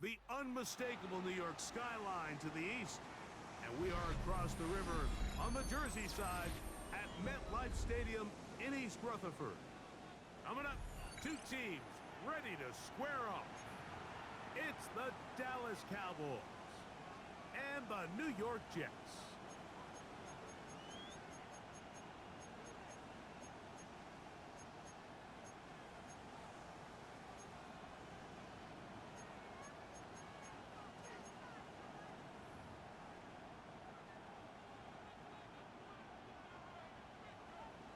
the unmistakable New York skyline to the east. And we are across the river on the Jersey side at MetLife Stadium in East Rutherford. Coming up, two teams ready to square off. It's the Dallas Cowboys and the New York Jets.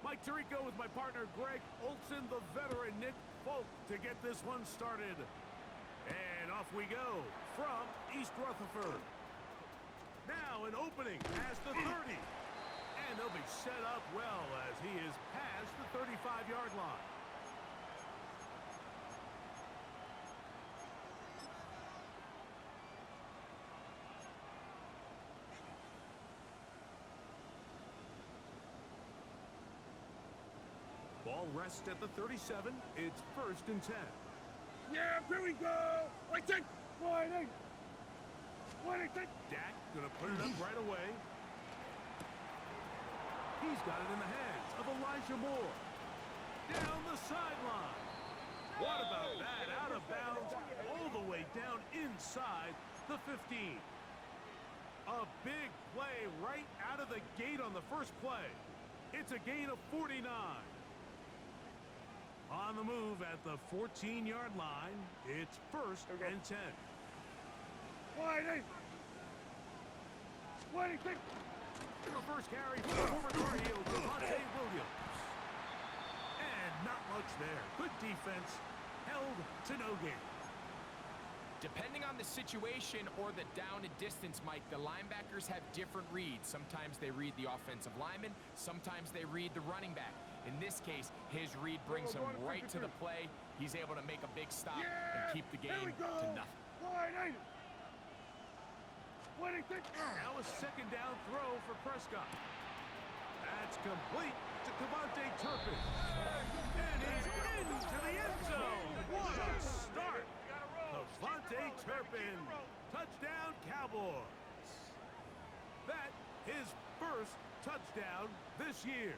Mike Tirico with my partner Greg Olson, the veteran Nick Folk to get this one started. And off we go from East Rutherford. Now an opening as the 30. And they'll be set up well as he is past the 35-yard line. Ball rests at the 37. It's 1st and 10. Yeah, here we go! Waiting! Waiting! Waiting! Dak gonna put it up right away. He's got it in the hands of Elijah Moore. Down the sideline. What about that? Out of bounds, all the way down inside the 15. A big play right out of the gate on the first play. It's a gain of 49. On the move at the 14-yard line, it's 1st and 10. Waiting! Waiting! The first carry for the former Tar Heel, Devontae Williams. And not much there. Good defense, held to no gain. Depending on the situation or the down and distance, Mike, the linebackers have different reads. Sometimes they read the offensive lineman, sometimes they read the running back. In this case, his read brings him right to the play. He's able to make a big stop and keep the game to nothing. Now a second down throw for Prescott. That's complete to Devontae Turpin. And he's into the end zone. What a start. Devontae Turpin. Touchdown Cowboys. That his first touchdown this year.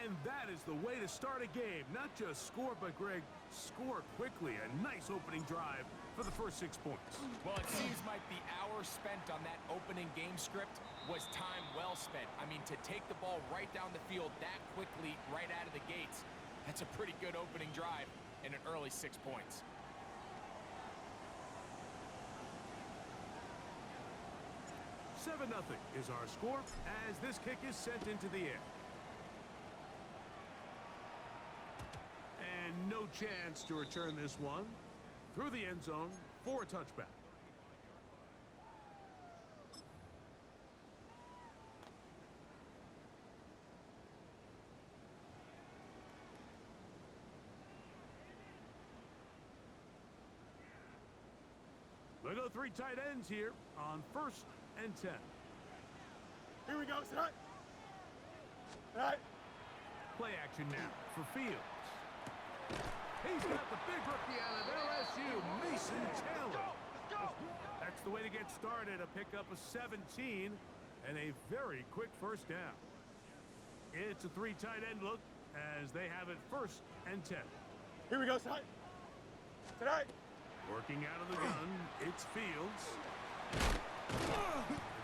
And that is the way to start a game. Not just score, but, Greg, score quickly. A nice opening drive for the first 6 points. Well, it seems like the hour spent on that opening game script was time well spent. I mean, to take the ball right down the field that quickly, right out of the gates, that's a pretty good opening drive and an early 6 points. Seven 0 is our score as this kick is sent into the air. And no chance to return this one through the end zone for a touchback. They go three tight ends here on 1st and 10. Here we go, tonight. Right. Play action now for Fields. He's got the big rookie out of LSU, Mason Taylor. That's the way to get started, a pickup of 17 and a very quick first down. It's a three tight end look as they have it 1st and 10. Here we go, tonight. Tonight. Working out of the gun, it's Fields.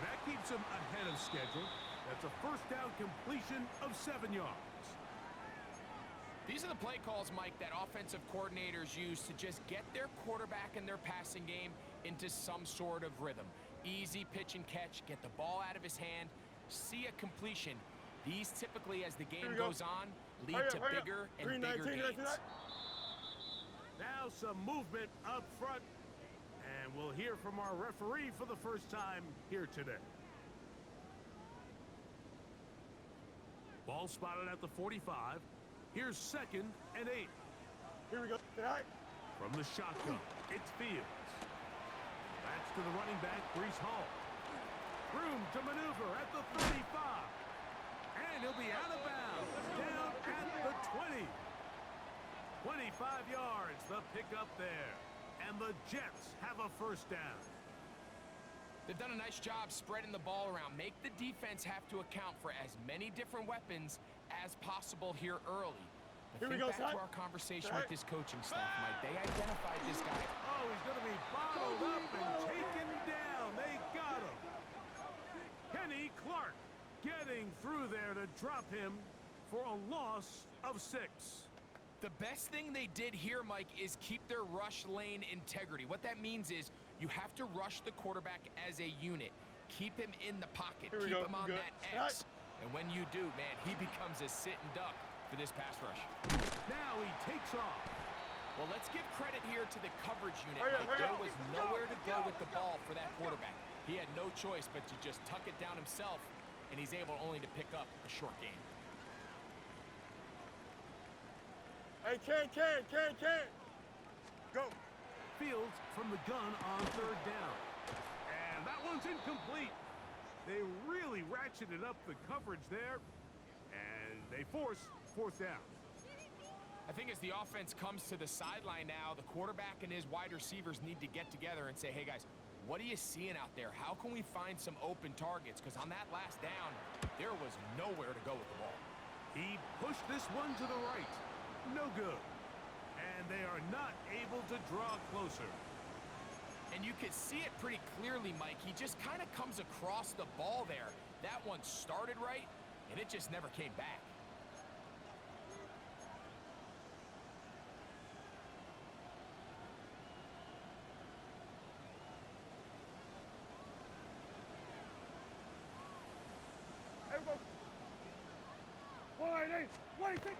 That keeps him ahead of schedule. That's a first down completion of 7 yards. These are the play calls, Mike, that offensive coordinators use to just get their quarterback and their passing game into some sort of rhythm. Easy pitch and catch, get the ball out of his hand, see a completion. These typically, as the game goes on, lead to bigger and bigger gains. Now some movement up front, and we'll hear from our referee for the first time here today. Ball spotted at the 45. Here's 2nd and 8. Here we go. Tonight. From the shotgun, it's Fields. That's to the running back, Breece Hall. Room to maneuver at the 35. And he'll be out of bounds, down at the 20. 25 yards, the pickup there. And the Jets have a first down. They've done a nice job spreading the ball around. Make the defense have to account for as many different weapons as possible here early. But think back to our conversation with this coaching staff, Mike. They identified this guy. Oh, he's going to be bottled up and taken down. They got him. Kenny Clark getting through there to drop him for a loss of 6. The best thing they did here, Mike, is keep their rush lane integrity. What that means is you have to rush the quarterback as a unit. Keep him in the pocket. Keep him on that X. And when you do, man, he becomes a sitting duck for this pass rush. Now he takes off. Well, let's give credit here to the coverage unit. There was nowhere to go with the ball for that quarterback. He had no choice but to just tuck it down himself, and he's able only to pick up a short gain. Hey, Ken. Go. Fields from the gun on 3rd down. And that one's incomplete. They really ratcheted up the coverage there, and they force 4th down. I think as the offense comes to the sideline now, the quarterback and his wide receivers need to get together and say, hey, guys, what are you seeing out there? How can we find some open targets? Because on that last down, there was nowhere to go with the ball. He pushed this one to the right. No good. And they are not able to draw closer. And you could see it pretty clearly, Mike. He just kind of comes across the ball there. That one started right, and it just never came back. What do you think?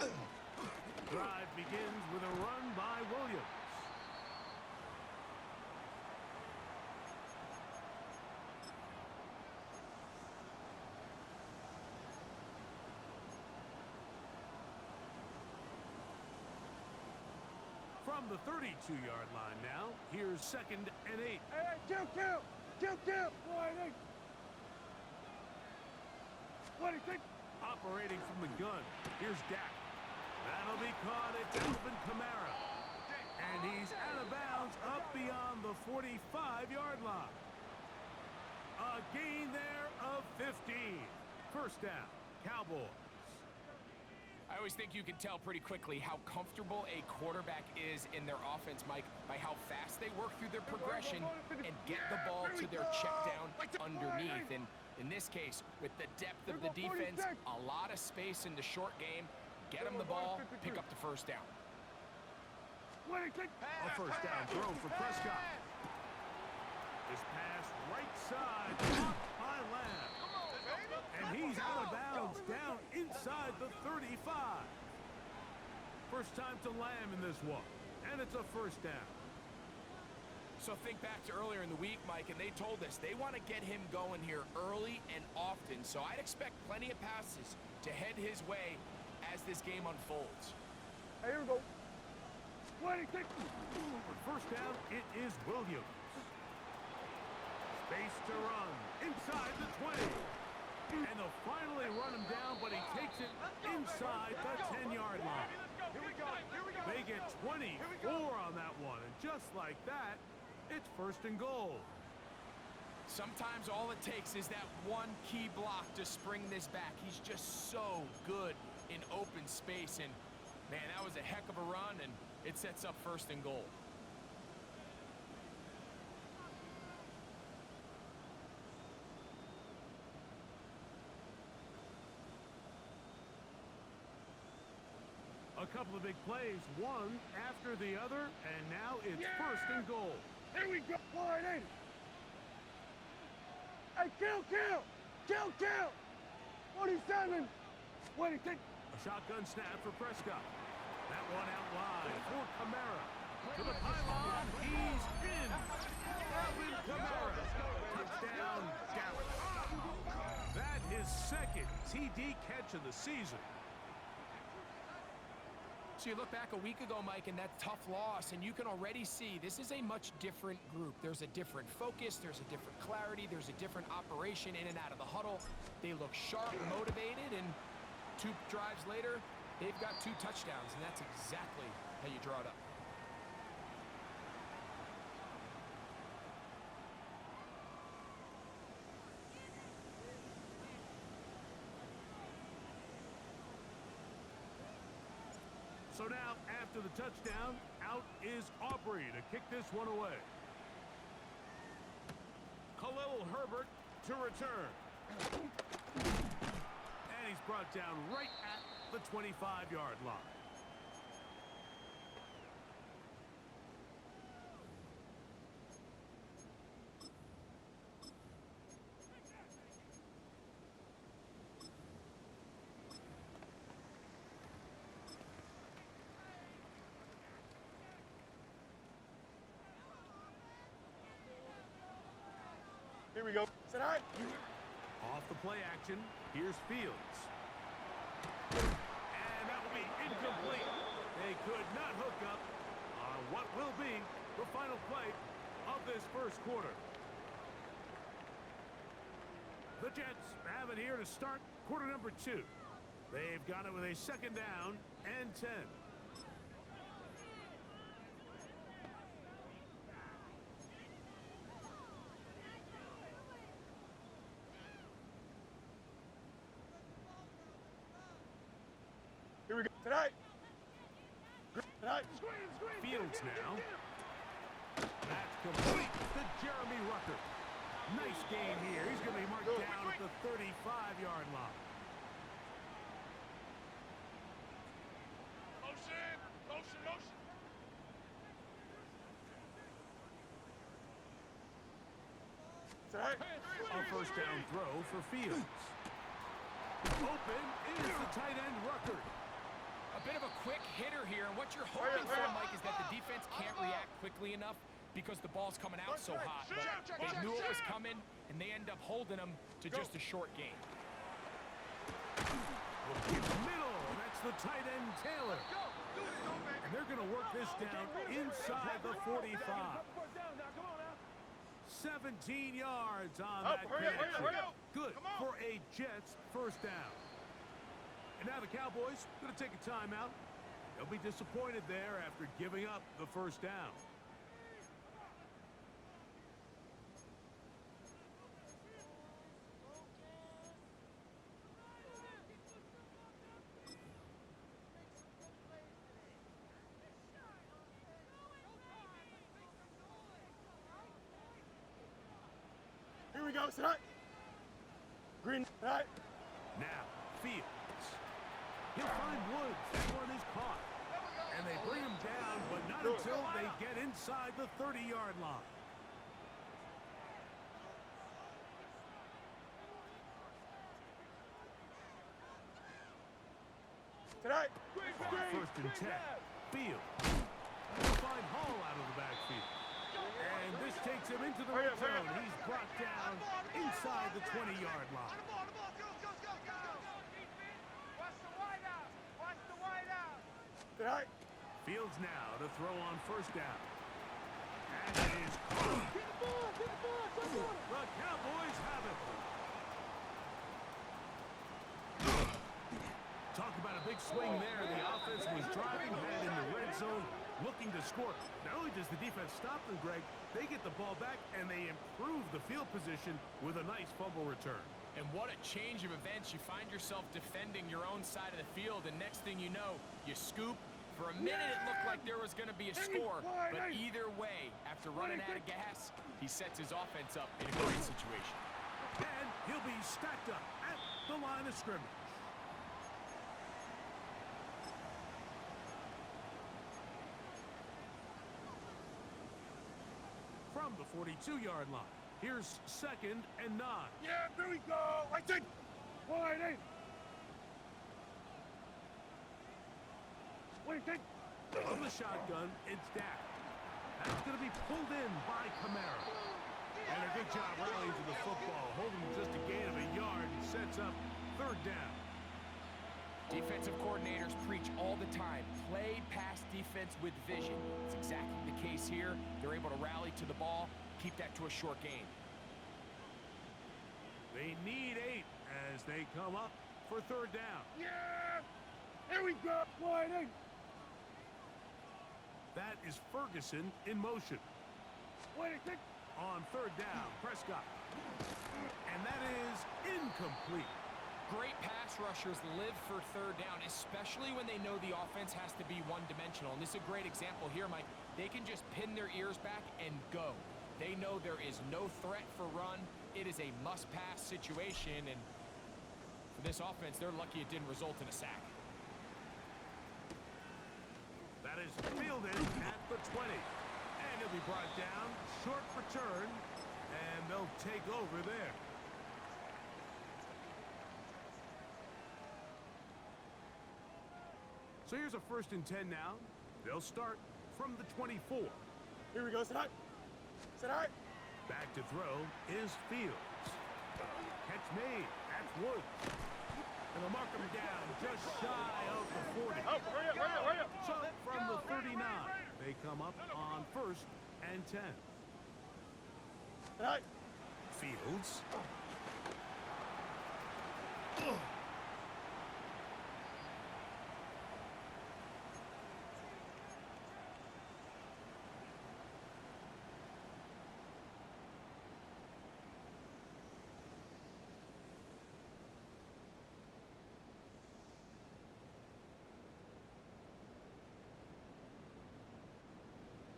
Drive begins with a run by Williams. From the 32-yard line now, here's 2nd and 8. Hey, kill. What do you think? Operating from the gun, here's Dak. That'll be caught at Alvin Kamara. And he's out of bounds up beyond the 45-yard line. A gain there of 15. First down, Cowboys. I always think you can tell pretty quickly how comfortable a quarterback is in their offense, Mike, by how fast they work through their progression and get the ball to their check down underneath. And in this case, with the depth of the defense, a lot of space in the short game, get them the ball, pick up the first down. A first down throw for Prescott. This pass right side, caught by Lamb. And he's out of bounds, down inside the 35. First time to Lamb in this one, and it's a first down. So think back to earlier in the week, Mike, and they told us they want to get him going here early and often. So I'd expect plenty of passes to head his way as this game unfolds. Hey, here we go. What do you think? For first down, it is Williams. Space to run inside the 20. And they'll finally run him down, but he takes it inside the 10-yard line. They get 24 on that one, and just like that, it's 1st and goal. Sometimes all it takes is that one key block to spring this back. He's just so good in open space, and man, that was a heck of a run, and it sets up 1st and goal. A couple of big plays, one after the other, and now it's 1st and goal. Here we go. 180. Hey, kill. 47. What do you think? A shotgun snap for Prescott. That one out wide for Kamara. To the pylon, he's in. Alvin Kamara. Touchdown, Dallas. That his 2nd TD catch of the season. So you look back a week ago, Mike, and that tough loss, and you can already see this is a much different group. There's a different focus, there's a different clarity, there's a different operation in and out of the huddle. They look sharp, motivated, and 2 drives later, they've got 2 touchdowns, and that's exactly how you draw it up. So now, after the touchdown, out is Aubrey to kick this one away. Khalil Herbert to return. And he's brought down right at the 25-yard line. Here we go. Sit high. Off the play action, here's Fields. And that will be incomplete. They could not hook up on what will be the final play of this first quarter. The Jets have it here to start quarter number 2. They've got it with a second down and 10. Here we go. Tonight. Fields now. That's complete to Jeremy Rucker. Nice game here. He's going to be marked down at the 35-yard line. Motion. Tonight. A first down throw for Fields. Open is the tight end Rucker. A bit of a quick hitter here, and what you're hoping for, Mike, is that the defense can't react quickly enough because the ball's coming out so hot. But they knew it was coming, and they end up holding them to just a short gain. Middle, that's the tight end Taylor. And they're going to work this down inside the 45. 17 yards on that connection. Good for a Jets first down. And now the Cowboys going to take a timeout. They'll be disappointed there after giving up the first down. Here we go. Tonight. Green. Tonight. Now, Fields. He'll find Woods. That one is caught. And they bring him down, but not until they get inside the 30-yard line. Tonight. First and 10. Fields. He'll find Hall out of the backfield. And this takes him into the red zone. He's brought down inside the 20-yard line. Tonight. Fields now to throw on first down. And it is caught. The Cowboys have it. Talk about a big swing there. The offense was driving, head in the red zone, looking to score. Not only does the defense stop them, Greg, they get the ball back and they improve the field position with a nice fumble return. And what a change of events. You find yourself defending your own side of the field, and next thing you know, you scoop. For a minute, it looked like there was going to be a score, but either way, after running out of gas, he sets his offense up in a great situation. And he'll be stacked up at the line of scrimmage. From the 42-yard line, here's second and 9. Yeah, here we go. Right there. Wide eight. Wait, take. From the shotgun, it's Dak. That's going to be pulled in by Kamara. And a good job rallying to the football, holding just a gain of a yard and sets up third down. Defensive coordinators preach all the time, play pass defense with vision. It's exactly the case here. They're able to rally to the ball, keep that to a short gain. They need 8 as they come up for third down. Yeah. Here we go. Wide eight. That is Ferguson in motion. Wait, take. On third down, Prescott. And that is incomplete. Great pass rushers live for third down, especially when they know the offense has to be one-dimensional. And this is a great example here, Mike. They can just pin their ears back and go. They know there is no threat for run. It is a must-pass situation, and for this offense, they're lucky it didn't result in a sack. That is fielded at the 20. And he'll be brought down. Short return, and they'll take over there. So here's a 1st and 10 now. They'll start from the 24. Here we go. Sit high. Sit high. Back to throw is Fields. Catch made. That's Woods. And they'll mark him down just shy of the 40. Oh, hurry up, hurry up, hurry up. So from the 39, they come up on 1st and 10. Sit high. Fields.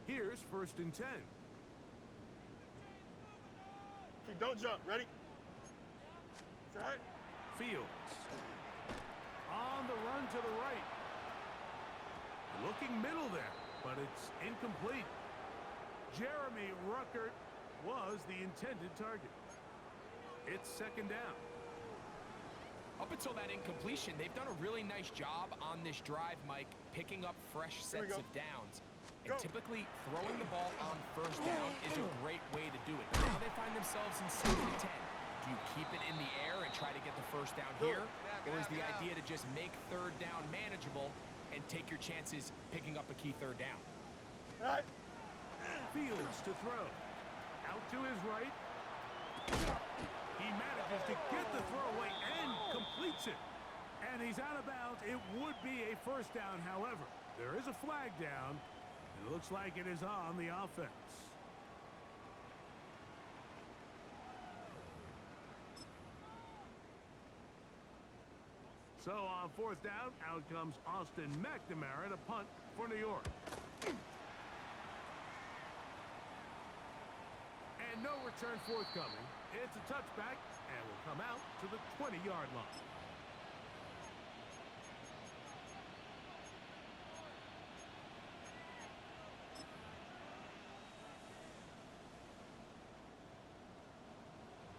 Here's 1st and 10. Okay, don't jump. Ready? Sit high. Fields. On the run to the right. Looking middle there, but it's incomplete. Jeremy Ruckert was the intended target. It's 2nd down. Up until that incompletion, they've done a really nice job on this drive, Mike, picking up fresh sets of downs. And typically, throwing the ball on 1st down is a great way to do it. Now they find themselves in 2nd and 10. Do you keep it in the air and try to get the 1st down here? Or is the idea to just make 3rd down manageable and take your chances picking up a key 3rd down? All right. Fields to throw. Out to his right. He manages to get the throw away and completes it. And he's out of bounds. It would be a 1st down, however. There is a flag down. It looks like it is on the offense. So on 4th down, out comes Austin McNamara to punt for New York. And no return forthcoming. It's a touchback and will come out to the 20-yard line.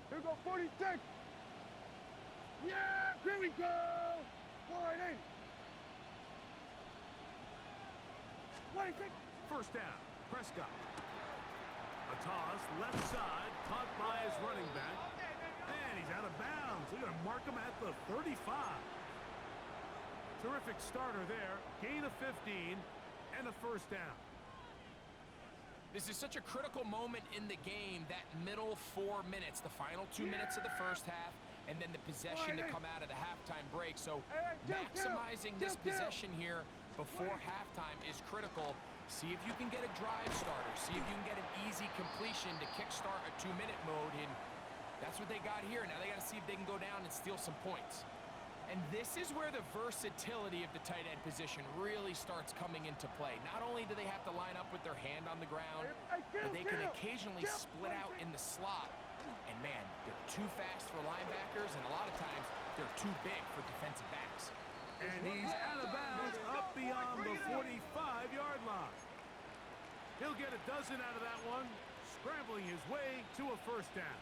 Here we go, 46. Yeah, here we go. Wide in. 26. 1st down, Prescott. A toss, left side, caught by his running back. And he's out of bounds. They're going to mark him at the 35. Terrific starter there. Gain of 15 and a 1st down. This is such a critical moment in the game, that middle 4 minutes, the final 2 minutes of the 1st half, and then the possession to come out of the halftime break. So maximizing this possession here before halftime is critical. See if you can get a drive starter. See if you can get an easy completion to kickstart a 2-minute mode, and that's what they got here. Now they got to see if they can go down and steal some points. And this is where the versatility of the tight end position really starts coming into play. Not only do they have to line up with their hand on the ground, but they can occasionally split out in the slot. And man, they're too fast for linebackers, and a lot of times they're too big for defensive backs. And he's out of bounds up beyond the 45-yard line. He'll get a dozen out of that one, scrambling his way to a 1st down.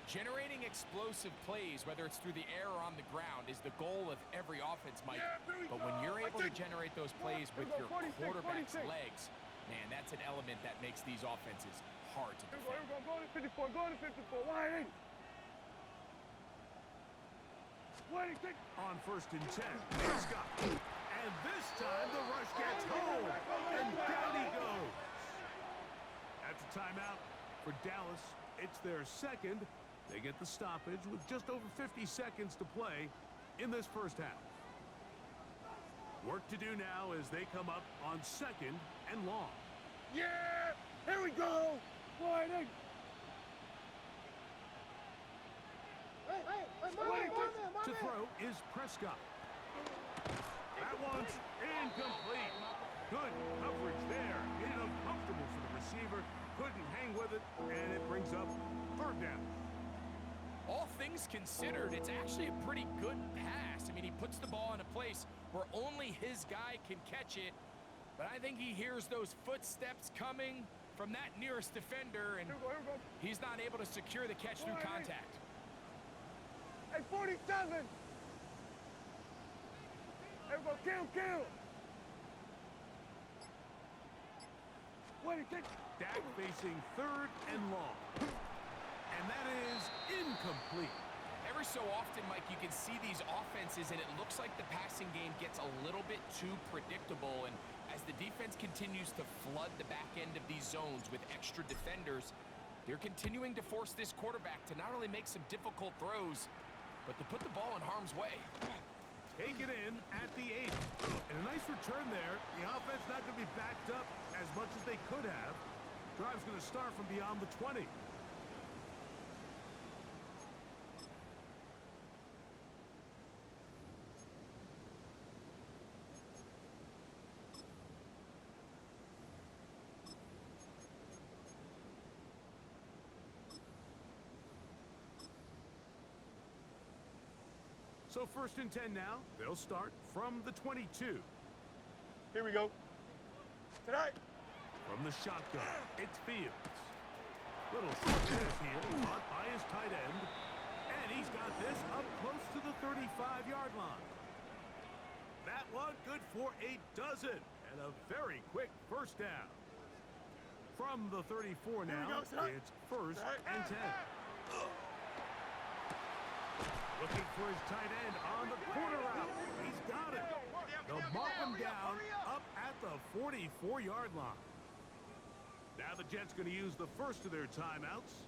Generating explosive plays, whether it's through the air or on the ground, is the goal of every offense, Mike. But when you're able to generate those plays with your quarterback's legs, man, that's an element that makes these offenses hard to defend. Here we go. Go to 54. Go to 54. Wide in. Wide in. On 1st and 10, Prescott. And this time the rush gets home. And down he goes. That's a timeout for Dallas. It's their 2nd. They get the stoppage with just over 50 seconds to play in this 1st half. Work to do now as they come up on 2nd and long. Yeah, here we go. Wide in. Hey, Mike. is Prescott. That one's incomplete. Good coverage there. Made it uncomfortable for the receiver. Couldn't hang with it, and it brings up third down. All things considered, it's actually a pretty good pass. I mean, he puts the ball in a place where only his guy can catch it. But I think he hears those footsteps coming from that nearest defender, and he's not able to secure the catch through contact. Hey, 47! There we go, kill! Wait, Dak facing third and long. And that is incomplete. Every so often, Mike, you can see these offenses, and it looks like the passing game gets a little bit too predictable. And as the defense continues to flood the back end of these zones with extra defenders, they're continuing to force this quarterback to not only make some difficult throws, but to put the ball in harm's way. Take it in at the 8. And a nice return there. The offense not going to be backed up as much as they could have. Drive's going to start from beyond the 20. So first and 10 now. They'll start from the 22. Here we go. Tonight. From the shotgun, it's Fields. Little short pass here, caught by his tight end. And he's got this up close to the 35-yard line. That one good for a dozen. And a very quick first down. From the 34 now, it's first and 10. Looking for his tight end on the corner route. He's got it. They'll mark him down up at the 44-yard line. Now the Jets going to use the first of their timeouts,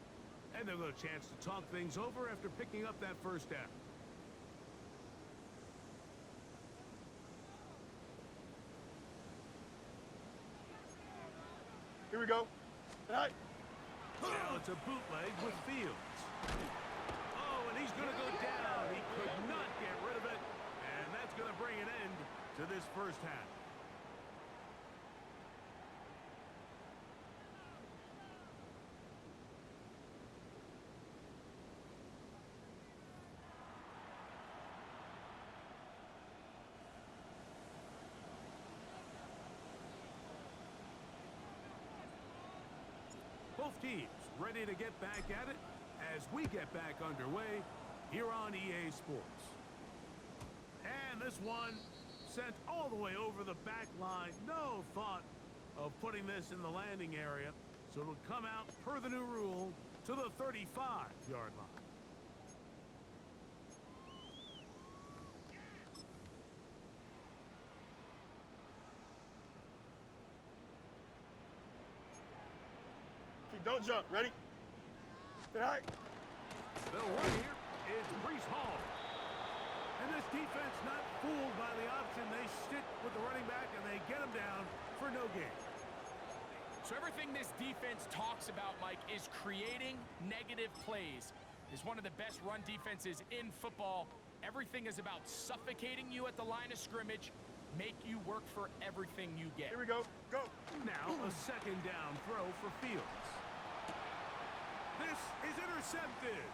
and they'll get a chance to talk things over after picking up that first down. Here we go. Tonight. Now it's a bootleg with Fields. Oh, and he's going to go down. He could not get rid of it, and that's going to bring an end to this first half. Both teams ready to get back at it as we get back underway here on EA Sports. And this one sent all the way over the back line. No thought of putting this in the landing area. So it'll come out per the new rule to the 35-yard line. Don't jump. Ready? Tonight. The one here is Breece Hall. And this defense not fooled by the option. They stick with the running back and they get him down for no gain. So everything this defense talks about, Mike, is creating negative plays. It's one of the best run defenses in football. Everything is about suffocating you at the line of scrimmage, make you work for everything you get. Here we go. Go. Now a second down throw for Fields. This is intercepted.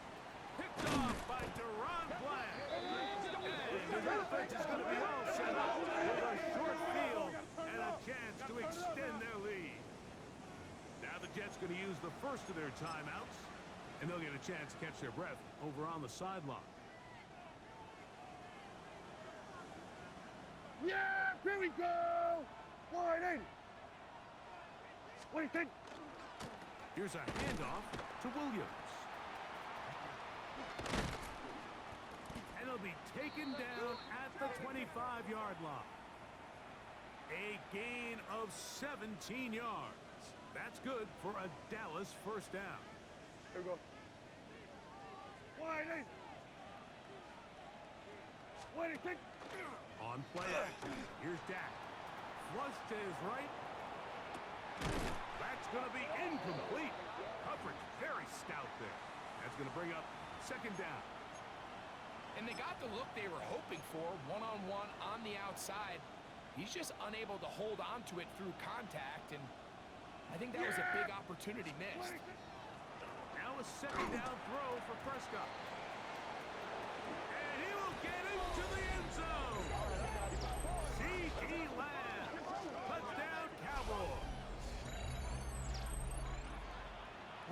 Picked off by Deron Black. And his offense is going to be all set up with a short field and a chance to extend their lead. Now the Jets going to use the first of their timeouts, and they'll get a chance to catch their breath over on the sideline. Yeah, here we go. Wide in. What do you think? Here's a handoff to Williams. And he'll be taken down at the 25-yard line. A gain of 17 yards. That's good for a Dallas first down. Here we go. Wide in. What do you think? On play action, here's Dak. Flush to his right. That's going to be incomplete. Coverage very stout there. That's going to bring up second down. And they got the look they were hoping for, one-on-one on the outside. He's just unable to hold on to it through contact, and I think that was a big opportunity missed. Now a second down throw for Prescott. And he will get into the end zone. C.D. Lamb. Touchdown, Cowboys.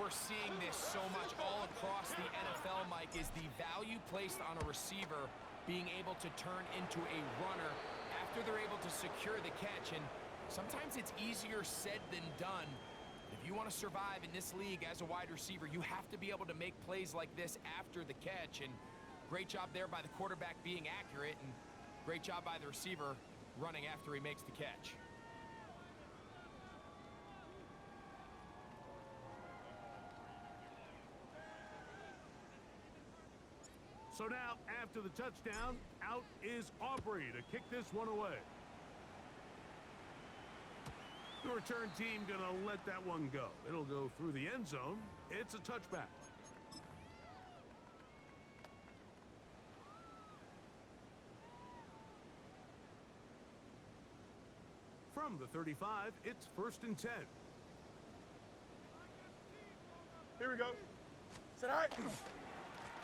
We're seeing this so much all across the NFL, Mike, is the value placed on a receiver being able to turn into a runner after they're able to secure the catch. And sometimes it's easier said than done. If you want to survive in this league as a wide receiver, you have to be able to make plays like this after the catch. And great job there by the quarterback being accurate, and great job by the receiver running after he makes the catch. So now, after the touchdown, out is Aubrey to kick this one away. The return team gonna let that one go. It'll go through the end zone. It's a touchback. From the 35, it's 1st and 10. Here we go. Sit high.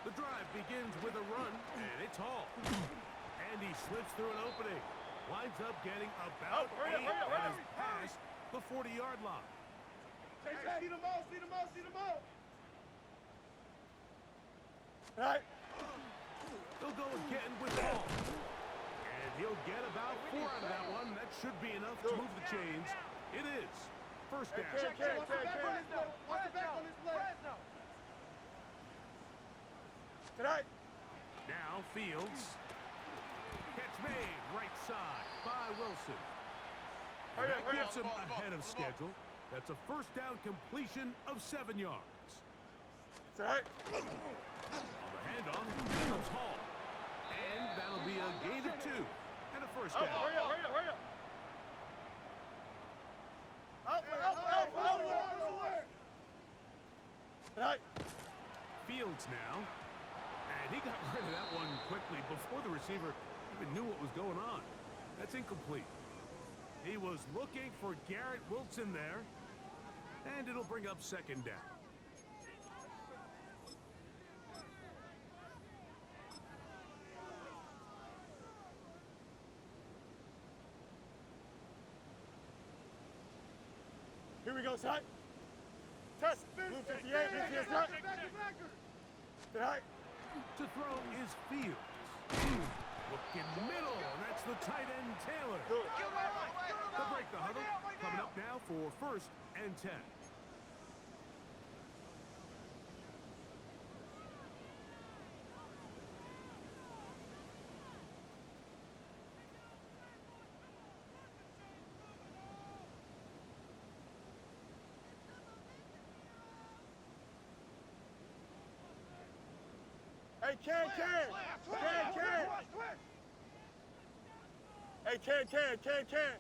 The drive begins with a run, and it's Hall. And he slips through an opening. Winds up getting about 8 on his pass, the 40-yard line. Hey, see them all, see them all, see them all. All right. They'll go again with Hall. And he'll get about 4 on that one. That should be enough to move the chains. It is. First down. Watch the back on his leg. Tonight. Now Fields. Catch made right side by Wilson. And that gets him ahead of schedule. That's a first down completion of 7 yards. Tonight. On the handoff, here comes Hall. And that'll be a gain of 2 and a first down. Hurry up. Out. Tonight. Fields now. And he got rid of that one quickly before the receiver even knew what was going on. That's incomplete. He was looking for Garrett Wilson there. And it'll bring up second down. Here we go, side. Test. Move 58. Tonight. Tonight. To throw is Fields. Looking middle. That's the tight end, Taylor. They'll break the huddle. Coming up now for 1st and 10. Hey, Ken. Hey, Ken.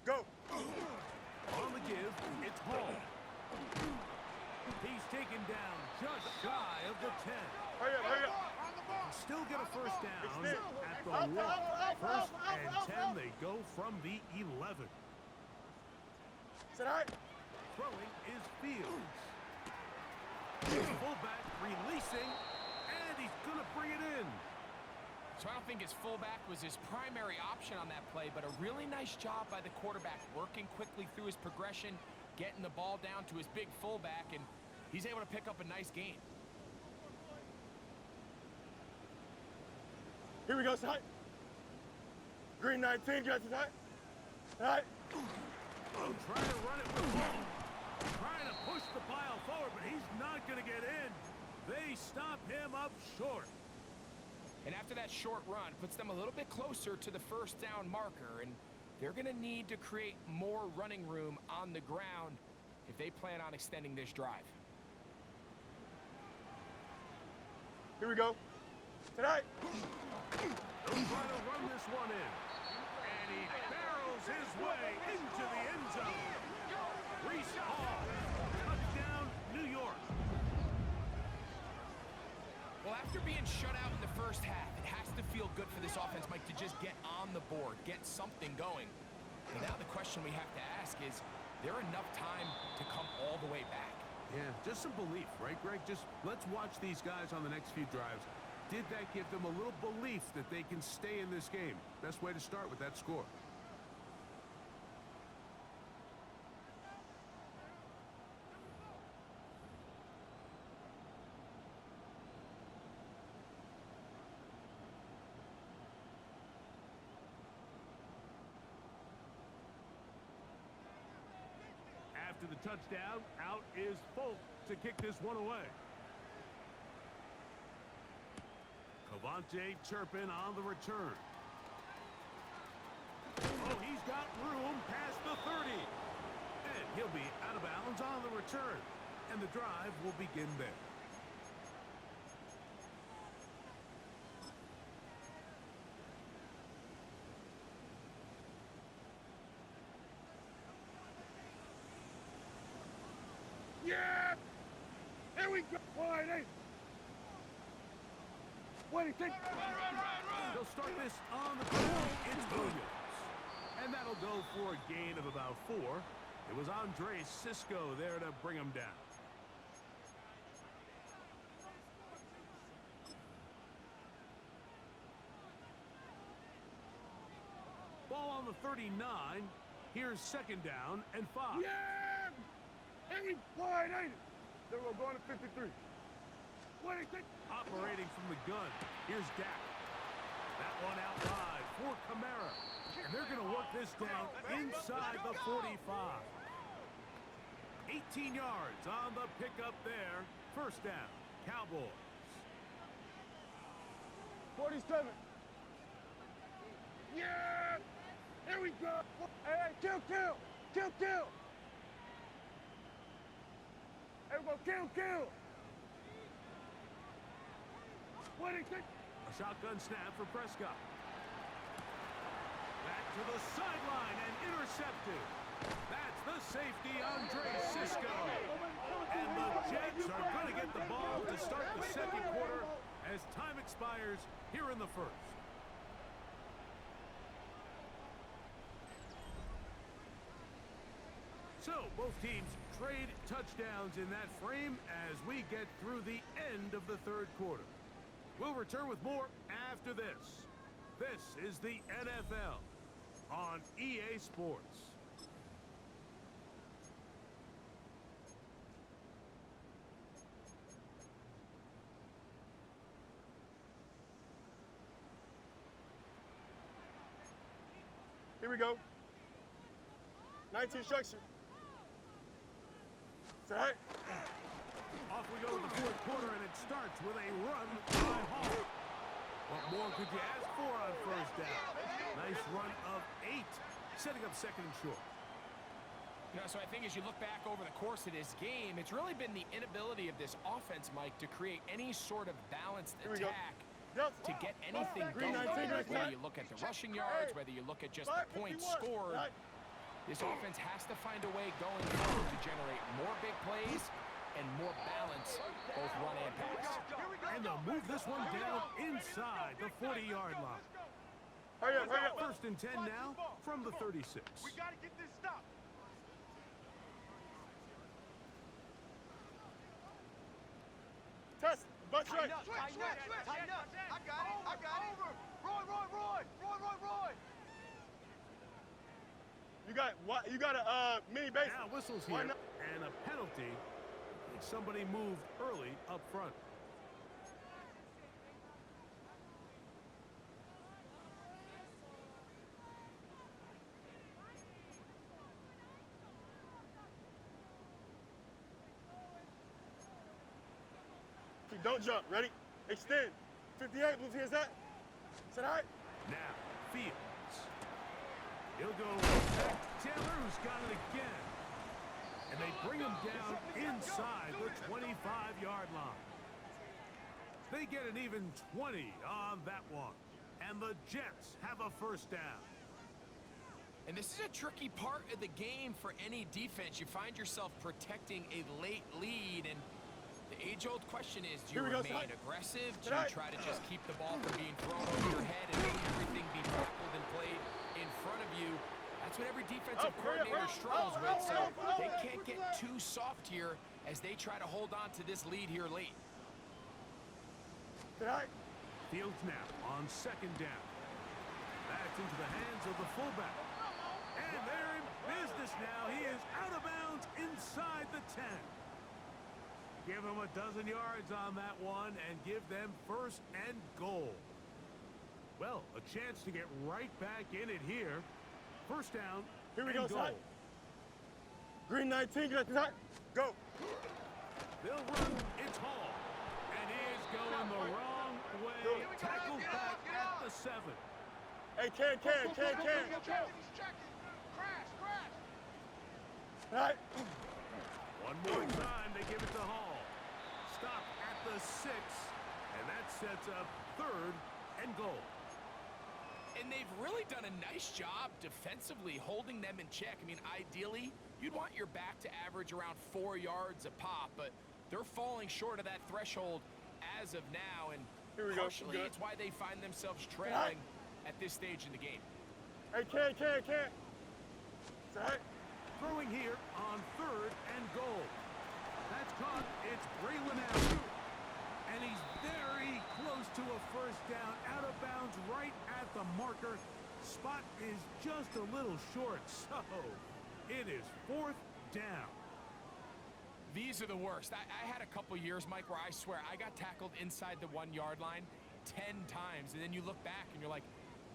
Go. On the give, it's Hall. He's taken down just shy of the 10. Hurry up. Still get a first down at the 1. 1st and 10, they go from the 11. Tonight. Throwing is Fields. His fullback releasing, and he's going to bring it in. So I don't think his fullback was his primary option on that play, but a really nice job by the quarterback, working quickly through his progression, getting the ball down to his big fullback, and he's able to pick up a nice gain. Here we go, side. Green 19, get tonight. Tonight. Oh, trying to run it with Hall. Trying to push the pile forward, but he's not going to get in. They stop him up short. And after that short run, puts them a little bit closer to the first down marker, and they're going to need to create more running room on the ground if they plan on extending this drive. Here we go. Tonight. They'll try to run this one in. And he barrels his way into the end zone. Reese Hall. Touchdown, New York. Well, after being first half. It has to feel good for this offense, Mike, to just get on the board, get something going. And now the question we have to ask is there enough time to come all the way back? Yeah, just some belief, right, Greg? Just let's watch these guys on the next few drives. Did that give them a little belief that they can stay in this game? Best way to start with that score. After the touchdown, out is Folk to kick this one away. Cavante Turpin on the return. Oh, he's got room past the 30. And he'll be out of bounds on the return. And the drive will begin there. Yeah! Here we go! Wide eight! What do you think? They'll start this on the field. It's Williams. And that'll go for a gain of about 4. It was Andre Cisco there to bring him down. Ball on the 39. Here's second down and 5. Yeah! Hey, wide eight! Then we're going to 53. What do you think? Operating from the gun. Here's Dak. That one out wide for Kamara. And they're going to work this down inside the 45. 18 yards on the pickup there. First down, Cowboys. 47. Yeah! Here we go! Hey, kill! Hey, we're going kill! What do you think? A shotgun snap for Prescott. Back to the sideline and intercepted. That's the safety, Andre Cisco. And the Jets are going to get the ball to start the second quarter as time expires here in the first. So, both teams trade touchdowns in that frame as we get through the end of the third quarter. We'll return with more after this. This is the NFL on EA Sports. Here we go. 19 structure. Set. Off we go to the fourth quarter, and it starts with a run by Hall. What more could you ask for on first down? Nice run of 8, setting up second and short. You know, so I think as you look back over the course of this game, it's really been the inability of this offense, Mike, to create any sort of balanced attack to get anything going. Whether you look at the rushing yards, whether you look at just the points scored, this offense has to find a way going forward to generate more big plays and more balance, both run and pass. And they'll move this one down inside the 40-yard line. Hurry up. First and 10 now from the 36. We got to get this stop. Test. Butt right. Tighten up. I got it. Roy. You got a mini base. Now whistles here, and a penalty. Somebody moved early up front. Don't jump. Ready? Extend. 58. Move here. Is that? Is that all right? Now, Fields. He'll go back. Taylor's got it again. And they bring him down inside the 25-yard line. They get an even 20 on that one. And the Jets have a first down. And this is a tricky part of the game for any defense. You find yourself protecting a late lead, and The age-old question is, do you Here we go, remain son. aggressive? Do you Tonight. try to just keep the ball from being thrown over your head and make everything be tackled and played in front of you? That's what every defensive coordinator struggles with, so they can't get too soft here as they try to hold on to this lead here late. Tonight. Fields now on second down. Back into the hands of the fullback. And they're in business now. He is out of bounds inside the 10. Give them a dozen yards on that one and give them first and goal. Well, a chance to get right back in it here. First down. Here we and go, goal. son. Green 19, get tonight. Go. They'll run. It's Hall. And he is going the wrong way. Tackled back at the 7. Hey, can. He's checking. Crash. Tonight. One more time, they give it to Hall. Stop at the 6, and that sets up third and goal. And they've really done a nice job defensively holding them in check. I mean, ideally, you'd want your back to average around 4 yards a pop, but they're falling short of that threshold as of now, and Here we go. partially Good. it's why they find themselves trailing at this stage in the game. Hey, can. Tonight. Throwing here on third and goal. That's caught. It's Braylon Allen. And he's very close to a first down. Out of bounds right at the marker. Spot is just a little short. So it is fourth down. These are the worst. I had a couple years, Mike, where I swear I got tackled inside the 1 yard line 10 times. And then you look back and you're like,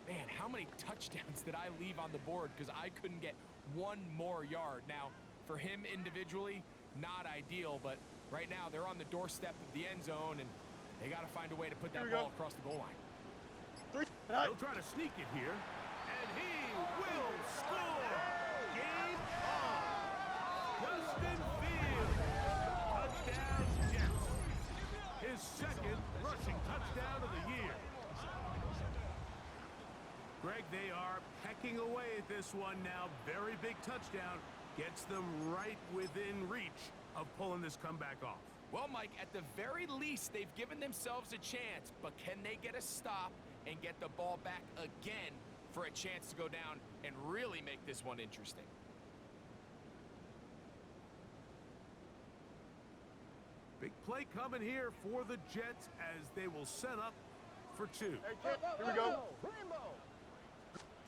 man, how many touchdowns did I leave on the board because I couldn't get one more yard? Now, for him individually, not ideal, but right now they're on the doorstep of the end zone, and they got to find a way to put that ball across the goal line. 3. Tonight. He'll try to sneak it here, and he will score. Game on. Justin Fields. Touchdown, Jets. His second rushing touchdown of the year. Greg, they are pecking away at this one now. Very big touchdown. Gets them right within reach of pulling this comeback off. Well, Mike, at the very least, they've given themselves a chance, but can they get a stop and get the ball back again for a chance to go down and really make this one interesting? Big play coming here for the Jets as they will set up for 2. Hey, can. Here we go.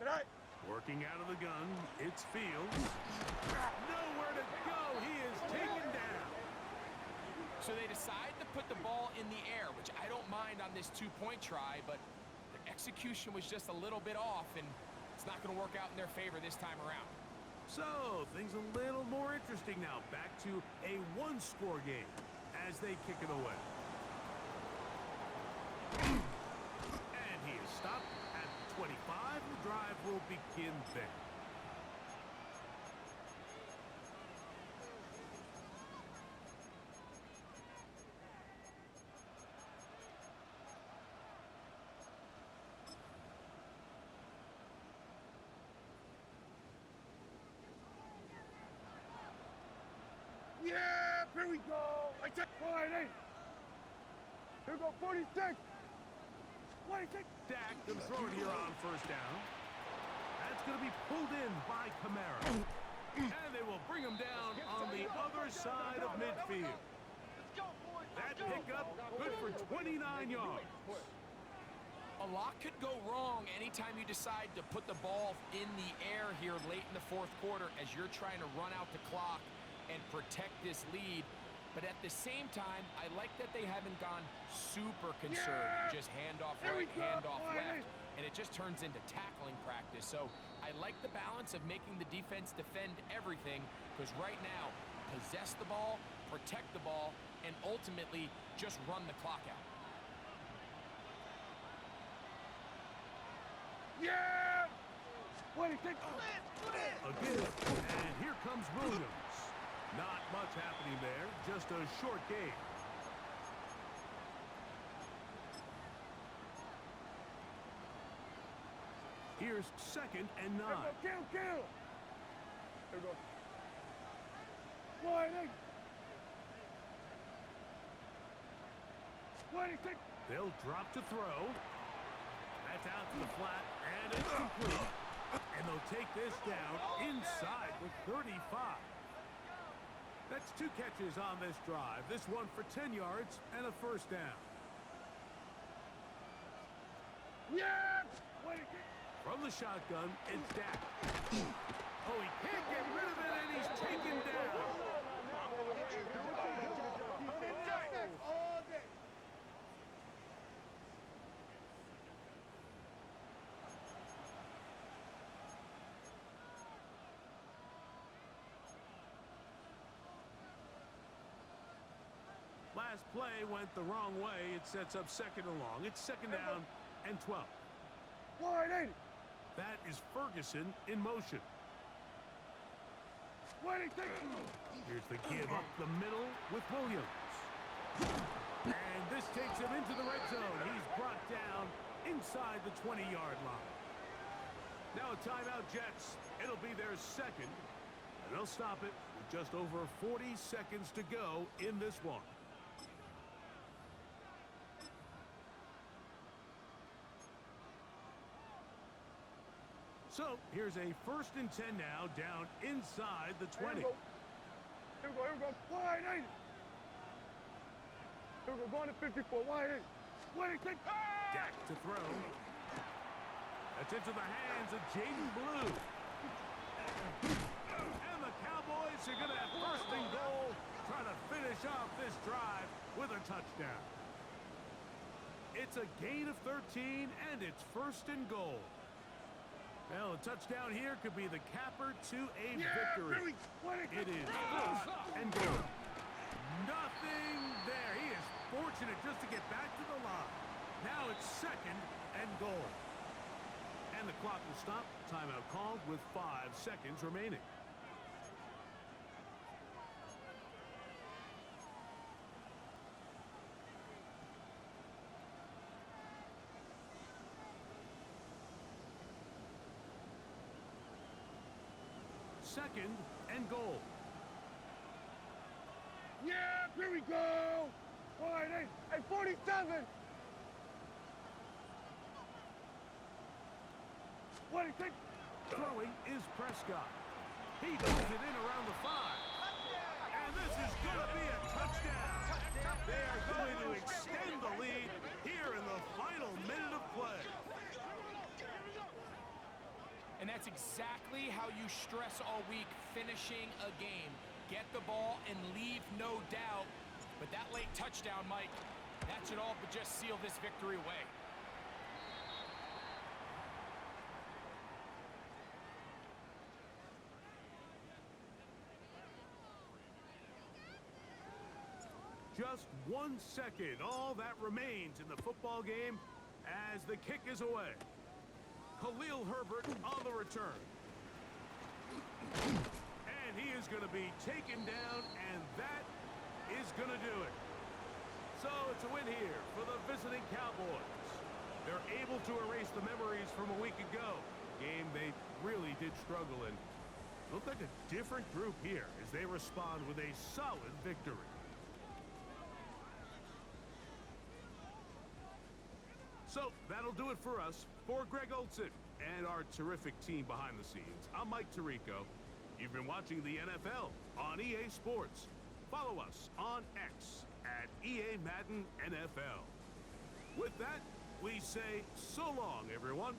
Tonight. Working out of the gun, it's Fields. Nowhere to go. He is taken down. So they decide to put the ball in the air, which I don't mind on this 2-point try, but the execution was just a little bit off, and it's not going to work out in their favor this time around. So, things a little more interesting now. Back to a one-score game as they kick it away. And he is stopped at 25. The drive will begin there. Yeah, here we go. I take 48. Here we go, 46. 46. Dak going to throw it here on first down. That's going to be pulled in by Kamara. And they will bring him down on the other side of midfield. That pickup good for 29 yards. A lot could go wrong anytime you decide to put the ball in the air here late in the fourth quarter as you're trying to run out the clock and protect this lead. But at the same time, I like that they haven't gone super conservative. Just hand off right, hand off left. And it just turns into tackling practice. So I like the balance of making the defense defend everything, because right now, possess the ball, protect the ball, and ultimately just run the clock out. Yeah! 26. Again, and here comes Williams. Not much happening there, just a short game. Here's second and 9. Kill. Here we go. 48. 26. They'll drop to throw. That's out to the flat, and it's complete. And they'll take this down inside the 35. That's 2 catches on this drive. This one for 10 yards and a first down. Yeah! 26. From the shotgun, it's Dak. Oh, he can't get rid of it, and he's taken down. All day. Last play went the wrong way. It sets up second and long. It's second down and 12. Wide 80. That is Ferguson in motion. 26. Here's the give up the middle with Williams. And this takes him into the red zone. He's brought down inside the 20-yard line. Now a timeout, Jets. It'll be their second, and they'll stop it with just over 40 seconds to go in this one. So here's a 1st and 10 now, down inside the 20. Here we go. Wide 80. Here we go, going to 54. Wide 80. 26. Dak to throw. That's into the hands of Jaden Blue. And the Cowboys are going to have 1st and goal, trying to finish off this drive with a touchdown. It's a gain of 13, and it's 1st and goal. Well, a touchdown here could be the capper to a victory. It is 1st and goal. Nothing there. He is fortunate just to get back to the line. Now it's 2nd and goal. And the clock will stop. Timeout called with 5 seconds remaining. Second and goal. Yeah, here we go. Wide 80. Hey, 47. 26. Throwing is Prescott. He moves it in around the 5. And this is going to be a touchdown. They are going to extend the lead here in the final minute of play. And that's exactly how you stress all week, finishing a game. Get the ball and leave no doubt. But that late touchdown, Mike, that should all but just seal this victory away. Just 1 second, all that remains in the football game as the kick is away. Khalil Herbert on the return. And he is going to be taken down, and that is going to do it. So it's a win here for the visiting Cowboys. They're able to erase the memories from a week ago. Game they really did struggle in. Look like a different group here as they respond with a solid victory. So that'll do it for us. For Greg Olson and our terrific team behind the scenes, I'm Mike Tirico. You've been watching the NFL on EA Sports. Follow us on X at EA Madden NFL. With that, we say so long, everyone.